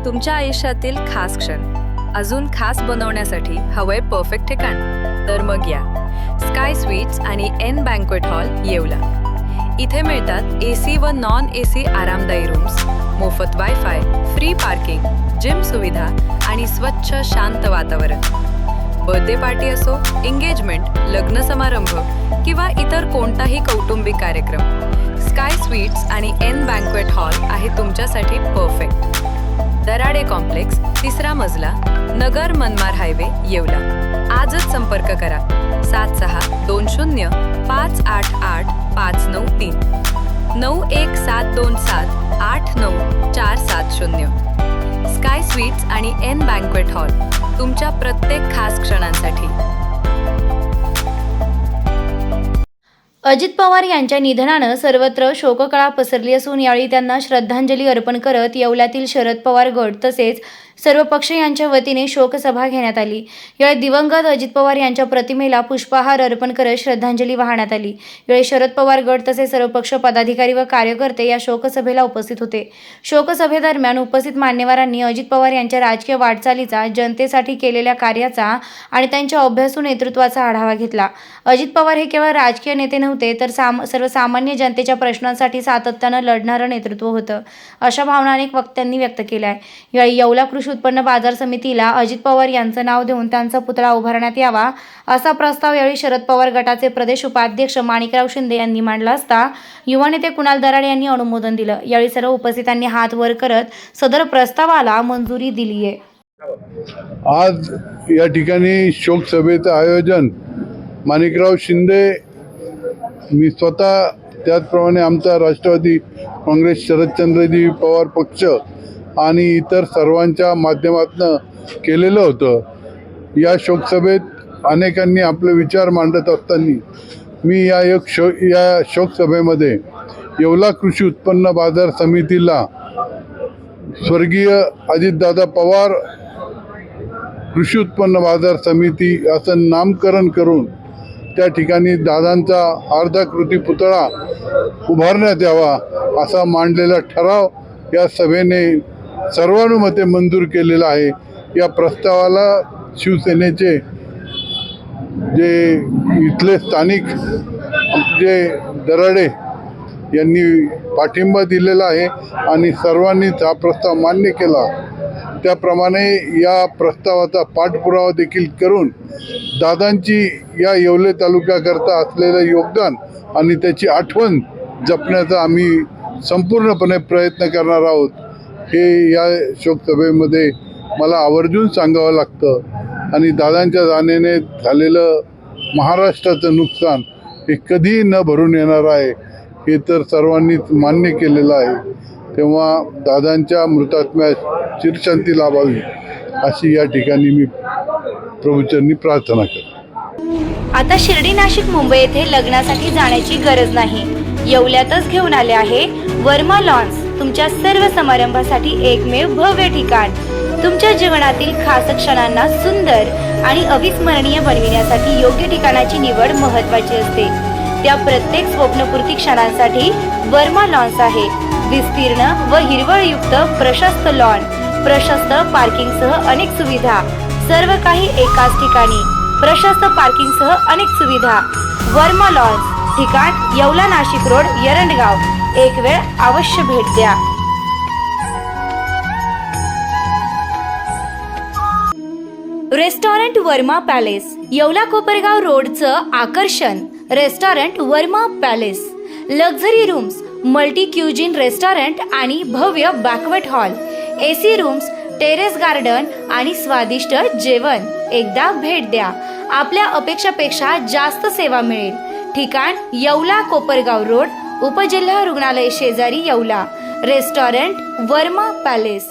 तुमच्या आयुष्यातील खास क्षण अजून खास बनवण्यासाठी हवंय परफेक्ट ठिकाण, तर मग या स्काय स्वीट्स आणि एन बँक्वेट हॉल येवला. इथे मिळतात एसी व नॉन एसी आरामदायी रूम्स, मोफत वायफाय, फ्री पार्किंग, जिम सुविधा आणि स्वच्छ शांत वातावरण. बर्थडे पार्टी असो, एंगेजमेंट, लग्न समारंभ किंवा इतर कोणताही कौटुंबिक कार्यक्रम, स्काय स्वीट्स आणि एन बँक्वेट हॉल आहे तुमच्यासाठी परफेक्ट. दराडे कॉम्प्लेक्स, 3रा मजला, नगर मनमाड हायवे, येवला. आजच संपर्क करा 7620588593 9172789470. स्काय स्वीट्स आणि एन बँक्वेट हॉल तुमच्या प्रत्येक खास क्षणांसाठी. अजित पवार यांच्या निधनानं सर्वत्र शोककळा पसरली असून यावेळी त्यांना श्रद्धांजली अर्पण करत येवल्यातील शरद पवार गट तसेच सर्व पक्ष यांच्या वतीने शोकसभा घेण्यात आली. यावेळी दिवंगत अजित पवार यांच्या प्रतिमेला पुष्पहार अर्पण करत श्रद्धांजली वाहण्यात आली. यावेळी शरद पवार गट तसेच सर्व पक्ष पदाधिकारी व कार्यकर्ते या शोकसभेला उपस्थित होते. शोकसभेदरम्यान उपस्थित मान्यवरांनी अजित पवार यांच्या राजकीय वाटचालीचा, जनतेसाठी केलेल्या कार्याचा आणि त्यांच्या अभ्यासू नेतृत्वाचा आढावा घेतला. अजित पवार हे केवळ राजकीय नेते नव्हते, तर सर्वसामान्य जनतेच्या प्रश्नांसाठी सातत्यानं लढणारं नेतृत्व होतं, अशा भावना अनेक वक्त्यांनी व्यक्त केल्या आहे. यावेळी येवला कृषी उत्पन्न बाजार समितीला अजित पवार यांचं नाव देऊन त्यांचा पुतळा उभारण्यात यावा, असा प्रस्ताव यावेळी शरद पवार गटाचे प्रदेश उपाध्यक्ष माणिकराव शिंदे यांनी मांडला असता युवा नेते कुणाल दराडे यांनी अनुमोदन दिलं. यावेळी सर्व उपस्थितांनी हात वर करत सदर प्रस्तावाला मंजुरी दिली आहे. आज या ठिकाणी शोकसभेचं आयोजन माणिकराव शिंदे, मी स्वतः, त्याचप्रमाणे आमचा राष्ट्रवादी काँग्रेस शरदचंद्रजी पवार पक्ष आणि इतर सर्वांच्या माध्यमातून केलेलं होतं. या शोकसभेत अनेकांनी आपले विचार मांडत असताना मी या शोकसभेमध्ये येवला कृषी उत्पन्न बाजार समितीला स्वर्गीय अजितदादा पवार कृषी उत्पन्न बाजार समिती असं नामकरण करून त्या ठिकाणी दादांचा अर्धाकृती पुतळा उभारण्यात यावा असा मांडलेला ठराव या सभेने सर्वानुमते मंजूर केलेला आहे. या प्रस्तावाला शिवसेनेचे जे इथले स्थानिक जे दराडे यांनी पाठिंबा दिलेला आहे आणि सर्वांनीच हा प्रस्ताव मान्य केला. त्याप्रमाणे या प्रस्तावाचा पाठपुरावा देखील करून दादांची या येवले तालुक्याकरता असलेलं योगदान आणि त्याची आठवण जपण्याचा आम्ही संपूर्णपणे प्रयत्न करणार आहोत. हे या शोकसभेमध्ये मला आवर्जून सांगावं लागतं. आणि दादांच्या जाण्याने झालेलं महाराष्ट्राचं नुकसान हे कधीही न भरून येणार आहे, हे तर सर्वांनीच मान्य केलेलं आहे. तेव्हा दादांच्या मृतात्म्यास चिरशांती लाभावी अशी या ठिकाणी मी प्रभूचरणी प्रार्थना करतो. आता शिर्डी, नाशिक, मुंबई येथे लग्नासाठी जाण्याची गरज नाही. येवल्यातच घेऊन आले आहे वर्मा लॉन्स, तुमच्या सर्व समारंभासाठी एकमेव भव्य ठिकाण. तुमच्या जीवनातील खास क्षणांना सुंदर आणि अविस्मरणीय बनविण्यासाठी योग्य ठिकाणाची निवड महत्त्वाची असते. त्या प्रत्येक स्वप्नपूर्ती क्षणांसाठी वर्मा लॉन्स आहे. विस्तीर्ण व हिरवळयुक्त प्रशस्त लॉन, प्रशस्त पार्किंगसह अनेक सुविधा, सर्व काही एकाच ठिकाणी. प्रशस्त पार्किंगसह अनेक सुविधा. वर्मा लॉन्स, ठिकाण येवला, नाशिक रोड, एरंडगाव. एक वेळ अवश्य भेट द्या. रेस्टॉरंट वर्मा पॅलेस, येवला कोपरगाव रोडचं आकर्षण. Restaurant Verma palace, luxury rooms, multi cuisine restaurant आणि भव्य banquet hall, AC rooms, terrace garden आणि स्वादिष्ट जेवण. एकदा भेट द्या, आपल्या अपेक्षापेक्षा जास्त सेवा मिळेल. ठिकाण येवला कोपरगाव रोड, उपजिल्हा रुग्णालय शेजारी, येवला. Restaurant Verma palace.